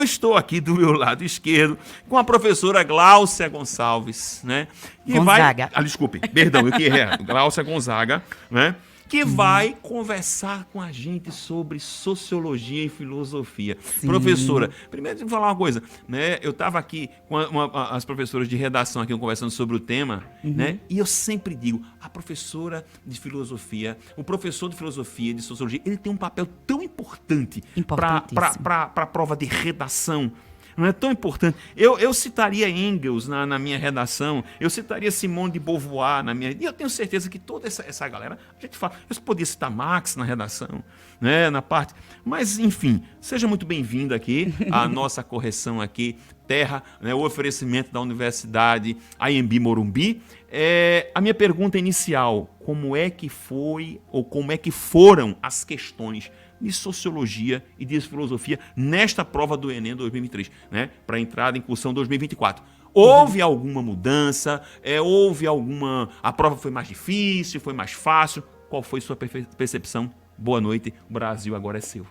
Eu estou aqui do meu lado esquerdo com a professora Gláucia Gonçalves, né? Que Gonzaga. desculpe, perdão, eu que errei. Gláucia Gonzaga, né? Que vai conversar com a gente sobre sociologia e filosofia. Sim. Professora, primeiro deixa eu falar uma coisa, né? Eu estava aqui com as professoras de redação aqui conversando sobre o tema, né? E eu sempre digo, a professora de filosofia, o professor de filosofia, de sociologia, ele tem um papel tão importante para a prova de redação. Não é tão importante. Eu citaria Engels na minha redação, eu citaria Simone de Beauvoir na minha... E eu tenho certeza que toda essa galera, a gente fala, eu podia citar Marx na redação, né, na parte... Mas, enfim, seja muito bem-vindo aqui, à nossa correção aqui, Terra, né, o oferecimento da Universidade Anhembi Morumbi. A minha pergunta inicial, como é que foi, ou como é que foram as questões de sociologia e de filosofia nesta prova do Enem 2023, né? Para entrada em cursão 2024. Houve alguma mudança? Houve alguma... A prova foi mais difícil? Foi mais fácil? Qual foi sua percepção? Boa noite, o Brasil agora é seu.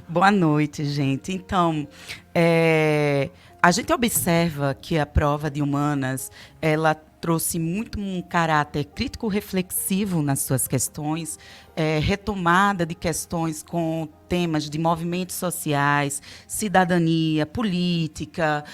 Boa noite, gente. Então, a gente observa que a prova de humanas, ela trouxe muito um caráter crítico-reflexivo nas suas questões, retomada de questões com temas de movimentos sociais, cidadania, política,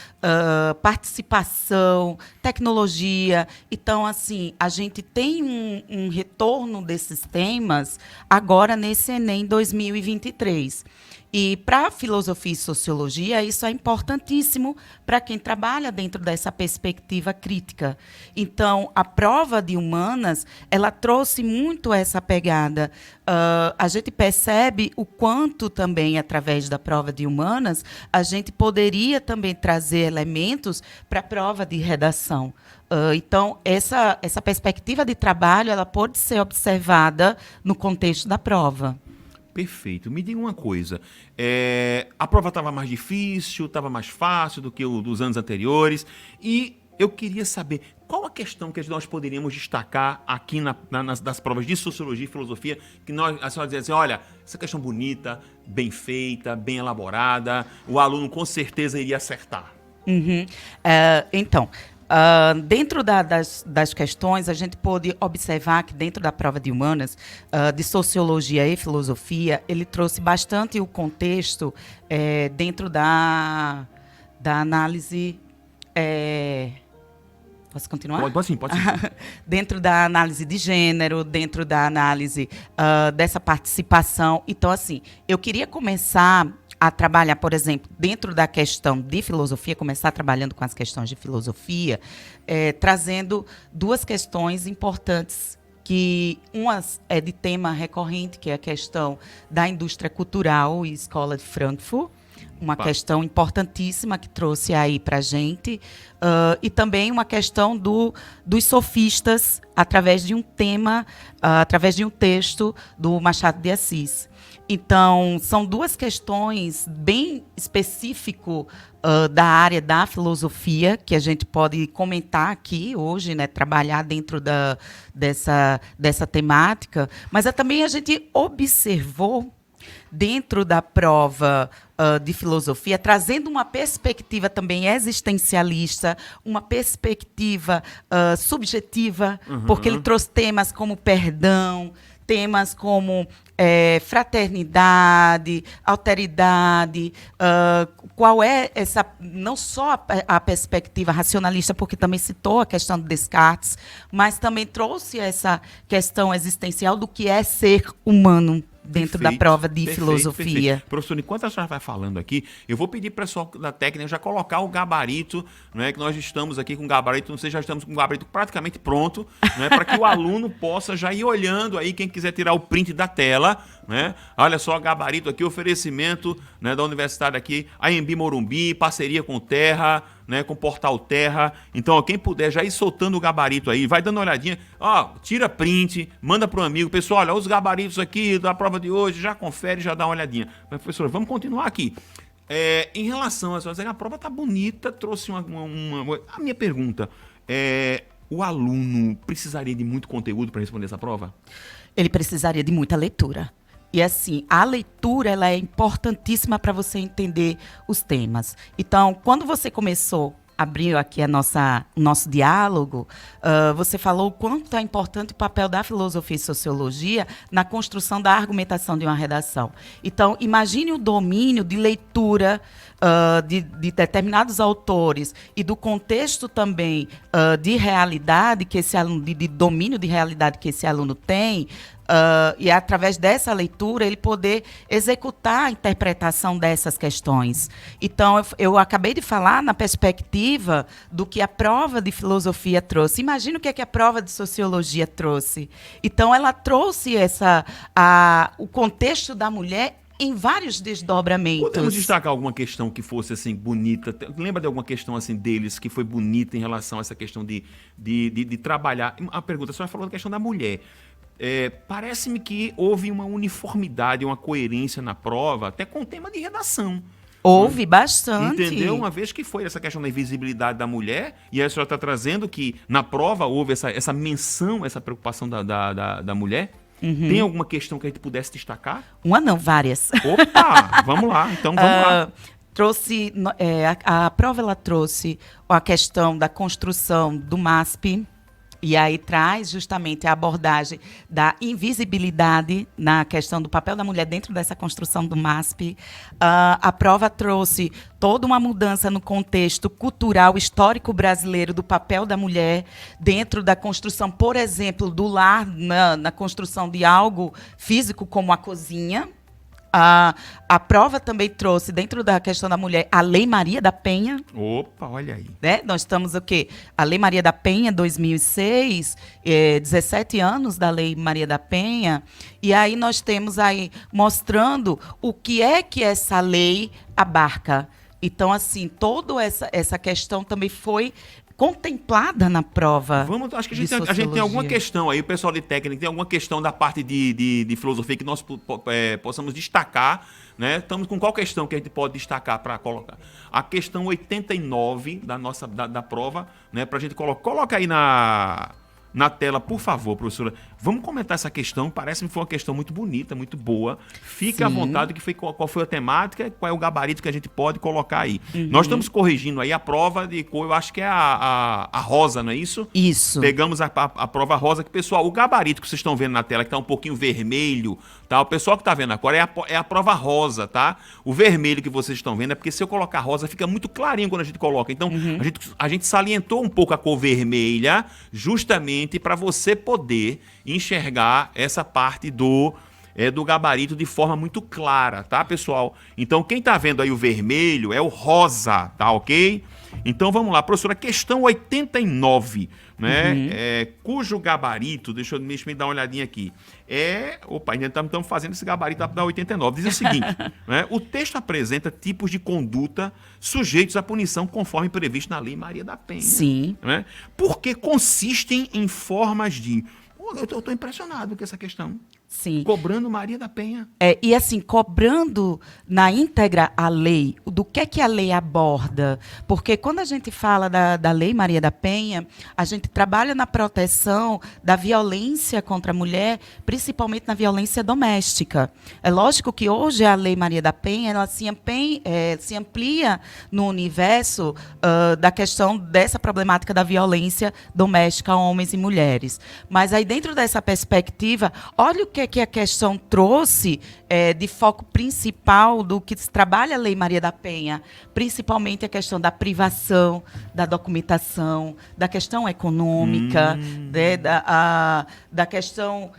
participação, tecnologia. Então, assim, a gente tem um retorno desses temas agora nesse Enem 2023. E para a filosofia e sociologia, isso é importantíssimo para quem trabalha dentro dessa perspectiva crítica. Então, a prova de humanas, ela trouxe muito essa pegada. A gente percebe o quanto também, através da prova de humanas, a gente poderia também trazer elementos para a prova de redação. Então, essa perspectiva de trabalho, ela pode ser observada no contexto da prova. Perfeito. Me diga uma coisa, a prova estava mais difícil, estava mais fácil do que o dos anos anteriores, e eu queria saber qual a questão que nós poderíamos destacar aqui das provas de sociologia e filosofia, que a senhora dizia assim, olha, essa questão bonita, bem feita, bem elaborada, o aluno com certeza iria acertar. Então, dentro das questões, a gente pôde observar que dentro da prova de humanas, de sociologia e filosofia, ele trouxe bastante o contexto dentro da análise... Posso continuar? Pode sim. Dentro da análise de gênero, dentro da análise dessa participação. Então, assim, eu queria começar a trabalhar, por exemplo, dentro da questão de filosofia, começar trabalhando com as questões de filosofia, trazendo duas questões importantes, que uma é de tema recorrente, que é a questão da indústria cultural e escola de Frankfurt, uma questão importantíssima que trouxe aí para a gente, e também uma questão dos sofistas, através de um tema, através de um texto do Machado de Assis. Então, são duas questões bem específicas da área da filosofia, que a gente pode comentar aqui hoje, né, trabalhar dentro dessa temática, mas também a gente observou dentro da prova de filosofia, trazendo uma perspectiva também existencialista, uma perspectiva subjetiva, porque ele trouxe temas como perdão, temas como fraternidade, alteridade, qual é essa, não só a perspectiva racionalista, porque também citou a questão de Descartes, mas também trouxe essa questão existencial do que é ser humano dentro da prova de filosofia. Perfeito. Professor, enquanto a senhora vai falando aqui, eu vou pedir para o pessoal da técnica já colocar o gabarito, né, que nós estamos aqui com o gabarito, não sei, já estamos com o gabarito praticamente pronto, né, para que o aluno possa já ir olhando aí, quem quiser tirar o print da tela, né, olha só o gabarito aqui, oferecimento, né, da universidade aqui, Anhembi Morumbi, parceria com Terra, né, com o Portal Terra. Então, ó, quem puder já ir soltando o gabarito aí, vai dando uma olhadinha, ó, tira print, manda para o amigo, pessoal, olha os gabaritos aqui da prova de hoje, já confere, já dá uma olhadinha. Mas, professor, vamos continuar aqui. Em relação a prova tá bonita, trouxe uma... A minha pergunta o aluno precisaria de muito conteúdo para responder essa prova? Ele precisaria de muita leitura. E assim, a leitura ela é importantíssima para você entender os temas. Então, quando você abriu aqui o nosso diálogo, você falou o quanto é importante o papel da filosofia e sociologia na construção da argumentação de uma redação. Então, imagine o domínio de leitura de determinados autores e do contexto também de realidade que esse aluno, de domínio de realidade que esse aluno tem, e através dessa leitura ele poder executar a interpretação dessas questões. Então, eu acabei de falar na perspectiva do que a prova de filosofia trouxe. Imagina o que a prova de sociologia trouxe. Então, ela trouxe o contexto da mulher em vários desdobramentos. Podemos destacar alguma questão que fosse assim bonita? Lembra de alguma questão assim deles que foi bonita em relação a essa questão de trabalhar? A pergunta, a senhora falou da questão da mulher. Parece-me que houve uma uniformidade, uma coerência na prova, até com o tema de redação. Houve bastante. Entendeu? Uma vez que foi essa questão da invisibilidade da mulher, e a senhora está trazendo que na prova houve essa menção, essa preocupação da mulher. Uhum. Tem alguma questão que a gente pudesse destacar? Uma não, várias. Opa, vamos lá, então vamos lá. A prova ela trouxe a questão da construção do MASP, e aí traz justamente a abordagem da invisibilidade na questão do papel da mulher dentro dessa construção do MASP. A prova trouxe toda uma mudança no contexto cultural, histórico brasileiro do papel da mulher dentro da construção, por exemplo, do lar, na construção de algo físico como a cozinha. A prova também trouxe, dentro da questão da mulher, a Lei Maria da Penha. Opa, olha aí. Né? Nós estamos o quê? A Lei Maria da Penha, 2006, 17 anos da Lei Maria da Penha. E aí nós temos aí mostrando o que é que essa lei abarca. Então, assim, toda essa questão também foi contemplada na prova. Acho que a gente tem alguma questão aí, o pessoal de técnica tem alguma questão da parte de filosofia que nós possamos destacar, né? Estamos com qual questão que a gente pode destacar para colocar? A questão 89 da prova, né? Para a gente coloca aí na tela, por favor, professora. Vamos comentar essa questão. Parece-me que foi uma questão muito bonita, muito boa. Fique à vontade qual foi a temática, qual é o gabarito que a gente pode colocar aí. Uhum. Nós estamos corrigindo aí a prova de cor, eu acho que é a rosa, não é isso? Isso. Pegamos a prova rosa, que, pessoal, o gabarito que vocês estão vendo na tela, que está um pouquinho vermelho, tá? O pessoal que está vendo agora é a prova rosa, tá? O vermelho que vocês estão vendo é porque se eu colocar rosa, fica muito clarinho quando a gente coloca. Então, a gente salientou um pouco a cor vermelha, justamente para você poder enxergar essa parte do gabarito de forma muito clara, tá, pessoal? Então, quem tá vendo aí o vermelho é o rosa, tá ok? Então, vamos lá, professora, questão 89, né? Cujo gabarito, deixa eu dar uma olhadinha aqui, ainda estamos fazendo esse gabarito da 89, diz o seguinte, né? O texto apresenta tipos de conduta sujeitos à punição conforme previsto na Lei Maria da Penha. Sim. Né? Porque consistem em formas de... Eu estou impressionado com essa questão. Sim. Cobrando Maria da Penha. E assim, cobrando na íntegra a lei, do que a lei aborda. Porque quando a gente fala da Lei Maria da Penha, a gente trabalha na proteção da violência contra a mulher, principalmente na violência doméstica. É lógico que hoje a Lei Maria da Penha ela se amplia no universo da questão dessa problemática da violência doméstica a homens e mulheres. Mas aí dentro dessa perspectiva, olha o que a questão trouxe de foco principal do que se trabalha a Lei Maria da Penha, principalmente a questão da privação, da documentação, da questão econômica, da questão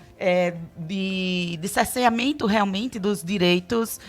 de cerceamento realmente dos direitos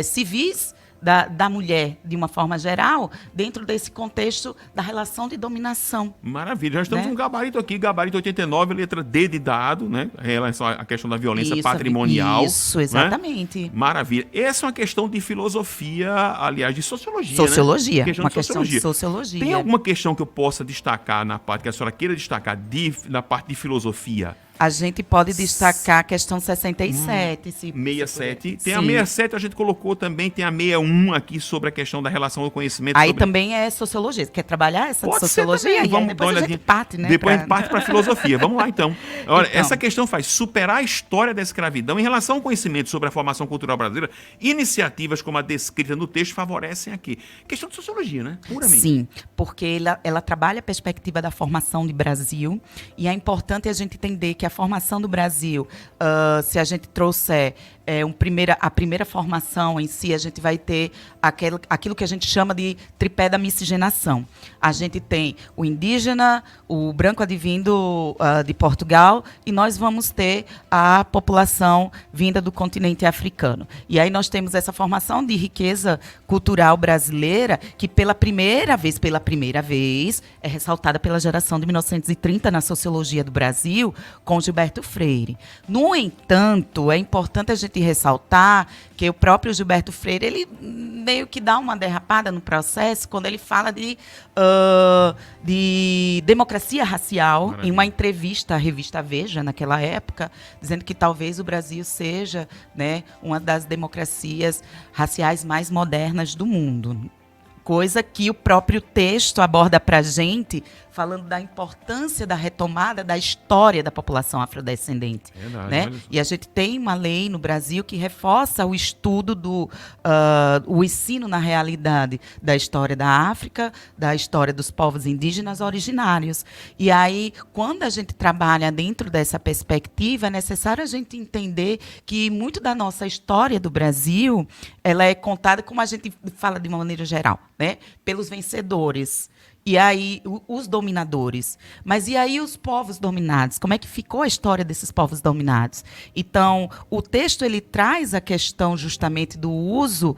civis da mulher, de uma forma geral, dentro desse contexto da relação de dominação. Maravilha. Já estamos com um gabarito aqui, gabarito 89, letra D de dado, né? Em relação à questão da violência patrimonial. Isso, exatamente. Né? Maravilha. Essa é uma questão de filosofia, aliás, de sociologia, Sociologia. Né? Questão de sociologia. Tem alguma questão que eu possa destacar na parte que a senhora queira destacar na parte de filosofia? A gente pode destacar a questão 67. 67. Tem a Sim. 67, a gente colocou também, tem a 61 aqui sobre a questão da relação do conhecimento. Aí sobre... também é sociologia. Você quer trabalhar essa de Pode ser sociologia? também, E aí vamos depois dar uma a gente olhadinha. parte, né? Depois a gente parte para a filosofia. Vamos lá, então. Olha, Então. essa questão faz superar a história da escravidão em relação ao conhecimento sobre a formação cultural brasileira. Iniciativas como a descrita no texto favorecem aqui. Questão de sociologia, né? Puramente. Sim, porque ela trabalha a perspectiva da formação do Brasil e é importante a gente entender que a formação do Brasil, se a gente trouxer a primeira formação em si, a gente vai ter aquilo que a gente chama de tripé da miscigenação. A gente tem o indígena, o branco advindo de Portugal e nós vamos ter a população vinda do continente africano. E aí nós temos essa formação de riqueza cultural brasileira que pela primeira vez, é ressaltada pela geração de 1930 na sociologia do Brasil, com Gilberto Freire. No entanto, é importante a gente ressaltar que o próprio Gilberto Freire, ele meio que dá uma derrapada no processo quando ele fala de democracia racial. Maravilha. Em uma entrevista à revista Veja, naquela época, dizendo que talvez o Brasil seja, né, uma das democracias raciais mais modernas do mundo. Coisa que o próprio texto aborda para a gente, falando da importância da retomada da história da população afrodescendente. Verdade, né? E a gente tem uma lei no Brasil que reforça o estudo o ensino na realidade da história da África, da história dos povos indígenas originários. E aí, quando a gente trabalha dentro dessa perspectiva, é necessário a gente entender que muito da nossa história do Brasil, ela é contada, como a gente fala de uma maneira geral, né, pelos vencedores. E aí, os dominadores. Mas e aí os povos dominados? Como é que ficou a história desses povos dominados? Então, o texto ele traz a questão justamente do uso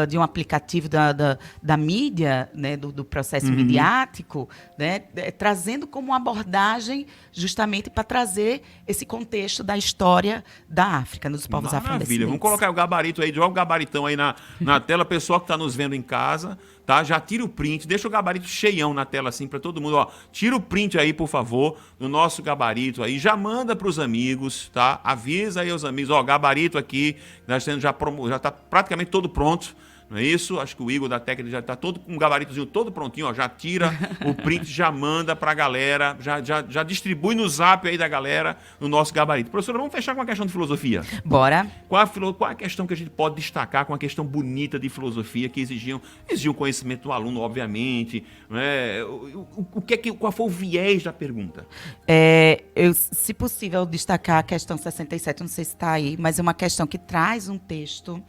de um aplicativo da mídia, né, do processo midiático, né, trazendo como abordagem justamente para trazer esse contexto da história da África, dos povos afrodescendentes. Maravilha. Vamos colocar o gabarito aí, joga o gabaritão aí na tela, pessoal que está nos vendo em casa. Tá? Já tira o print, deixa o gabarito cheião na tela assim para todo mundo. Ó, tira o print aí, por favor, do nosso gabarito aí. Já manda para os amigos, tá? Avisa aí os amigos. Ó, gabarito aqui, já está praticamente todo pronto. Não é isso? Acho que o Igor da técnica já está todo com um gabaritozinho todo prontinho, ó, já tira o print, já manda para a galera, já distribui no zap aí da galera no nosso gabarito. Professora, vamos fechar com a questão de filosofia. Bora. Qual a questão que a gente pode destacar com a questão bonita de filosofia que exigiam conhecimento do aluno, obviamente, né? Qual foi o viés da pergunta? Se possível, destacar a questão 67, não sei se está aí, mas é uma questão que traz um texto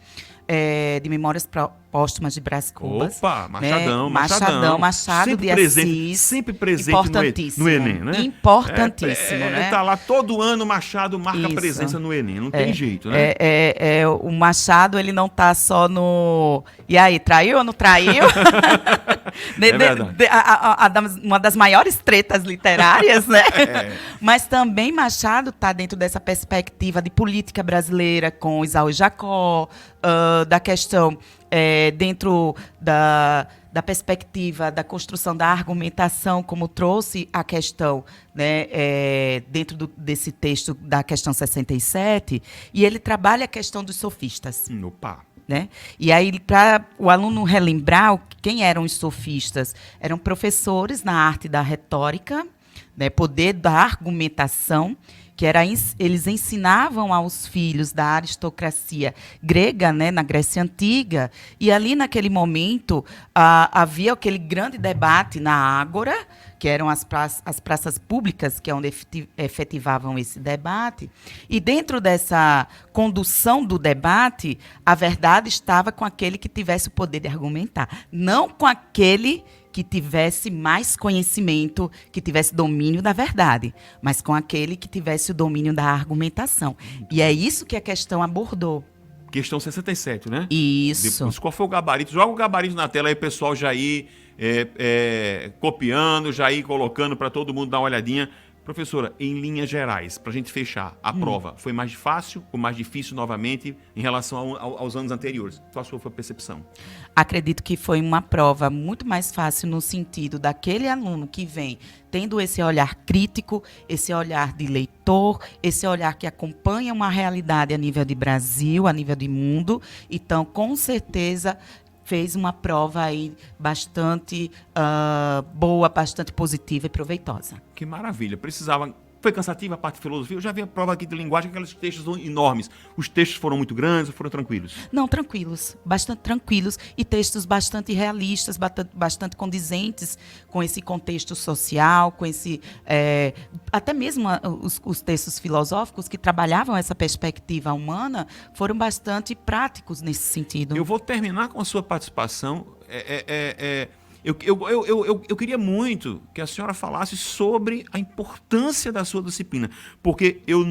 de Memórias Póstumas de Brás Cubas. Opa, Machado sempre de Assis. Sempre presente importantíssimo, no Enem, né? Importantíssimo, né? Está lá todo ano, Machado marca presença no Enem, não tem jeito, né? O Machado, ele não está só no... E aí, traiu ou não traiu? Uma das maiores tretas literárias, né? Mas também Machado está dentro dessa perspectiva de política brasileira com Isaú e Jacó, da questão dentro da perspectiva da construção da argumentação, como trouxe a questão, né, dentro desse texto da questão 67, e ele trabalha a questão dos sofistas. Opa! Né? E aí, para o aluno relembrar quem eram os sofistas, eram professores na arte da retórica, né, poder da argumentação, que eles ensinavam aos filhos da aristocracia grega, né, na Grécia Antiga, e ali naquele momento havia aquele grande debate na Ágora, que eram as praças públicas, que é onde efetivavam esse debate, e dentro dessa condução do debate, a verdade estava com aquele que tivesse o poder de argumentar, não com aquele que tivesse mais conhecimento, que tivesse domínio da verdade, mas com aquele que tivesse o domínio da argumentação. E é isso que a questão abordou. Questão 67, né? Isso. Depois, qual foi o gabarito? Joga o gabarito na tela aí, pessoal, já ir copiando, já ir colocando para todo mundo dar uma olhadinha. Professora, em linhas gerais, para a gente fechar, a prova foi mais fácil ou mais difícil novamente em relação aos anos anteriores? Qual a sua percepção? Acredito que foi uma prova muito mais fácil no sentido daquele aluno que vem tendo esse olhar crítico, esse olhar de leitor, esse olhar que acompanha uma realidade a nível de Brasil, a nível de mundo. Então, com certeza, fez uma prova aí bastante boa, bastante positiva e proveitosa. Que maravilha. Precisava... Foi cansativa a parte de filosofia? Eu já vi a prova aqui de linguagem, aqueles textos enormes. Os textos foram muito grandes ou foram tranquilos? Não, tranquilos, bastante tranquilos e textos bastante realistas, bastante condizentes com esse contexto social, com esse até mesmo os textos filosóficos que trabalhavam essa perspectiva humana foram bastante práticos nesse sentido. Eu vou terminar com a sua participação. Eu queria muito que a senhora falasse sobre a importância da sua disciplina, porque eu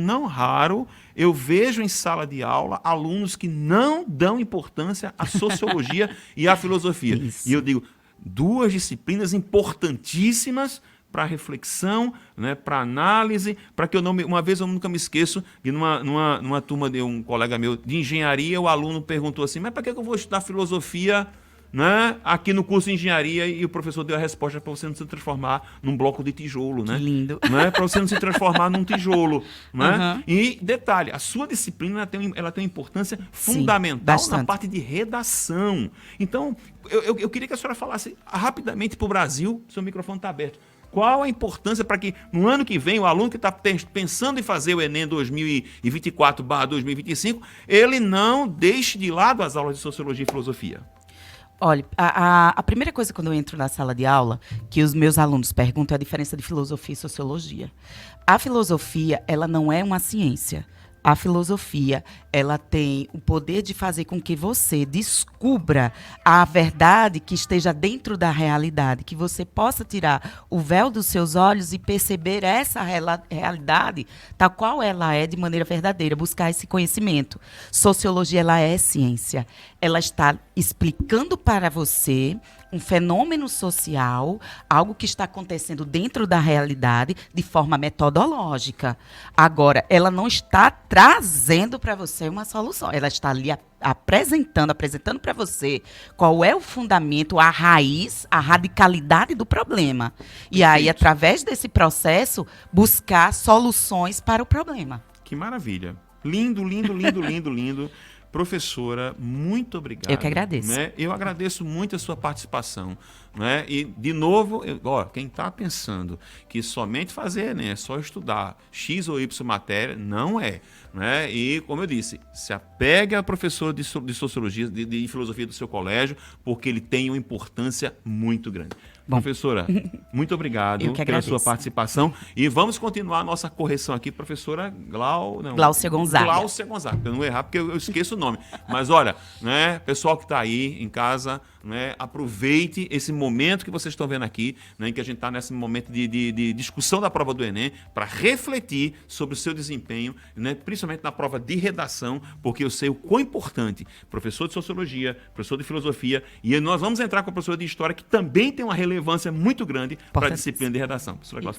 vejo em sala de aula alunos que não dão importância à sociologia e à filosofia. Isso. E eu digo, duas disciplinas importantíssimas para reflexão, né, para análise, para que uma vez eu nunca me esqueço de numa turma de um colega meu de engenharia, o aluno perguntou assim, mas para que eu vou estudar filosofia, né, aqui no curso de engenharia, e o professor deu a resposta para você não se transformar num bloco de tijolo, né? Que lindo. Né, para você não se transformar num tijolo, né? Uhum. E detalhe, a sua disciplina ela tem uma importância fundamental na parte de redação. Então, eu queria que a senhora falasse rapidamente para o Brasil, seu microfone está aberto. Qual a importância para que no ano que vem o aluno que está pensando em fazer o Enem 2024/2025, ele não deixe de lado as aulas de sociologia e filosofia? Olha, a primeira coisa quando eu entro na sala de aula, que os meus alunos perguntam, é a diferença de filosofia e sociologia. A filosofia, ela não é uma ciência. A filosofia, ela tem o poder de fazer com que você descubra a verdade que esteja dentro da realidade, que você possa tirar o véu dos seus olhos e perceber essa realidade tal qual ela é de maneira verdadeira, buscar esse conhecimento. Sociologia, ela é ciência. Ela está explicando para você um fenômeno social, algo que está acontecendo dentro da realidade de forma metodológica. Agora, ela não está trazendo para você uma solução. Ela está ali apresentando para você qual é o fundamento, a raiz, a radicalidade do problema. E aí, através desse processo, buscar soluções para o problema. Que maravilha. Lindo, lindo, lindo, lindo, lindo. Professora, muito obrigado. Eu que agradeço. Né? Eu agradeço muito a sua participação. Né? E, de novo, quem está pensando que somente fazer, né, é só estudar X ou Y matéria, não é. Né? E, como eu disse, se apegue a professor de sociologia, de filosofia do seu colégio, porque ele tem uma importância muito grande. Bom, professora, muito obrigado pela sua participação. E vamos continuar a nossa correção aqui, professora Gláucia Gonzaga. Gláucia Gonzaga, eu não vou errar porque eu esqueço o nome. Mas olha, né, pessoal que está aí em casa, né, aproveite esse momento que vocês estão vendo aqui, né, em que a gente está nesse momento de discussão da prova do Enem, para refletir sobre o seu desempenho, né, principalmente na prova de redação, porque eu sei o quão importante, professor de sociologia, professor de filosofia, e nós vamos entrar com a professora de história, que também tem uma relevância muito grande para a disciplina de redação. Professora Gláucia.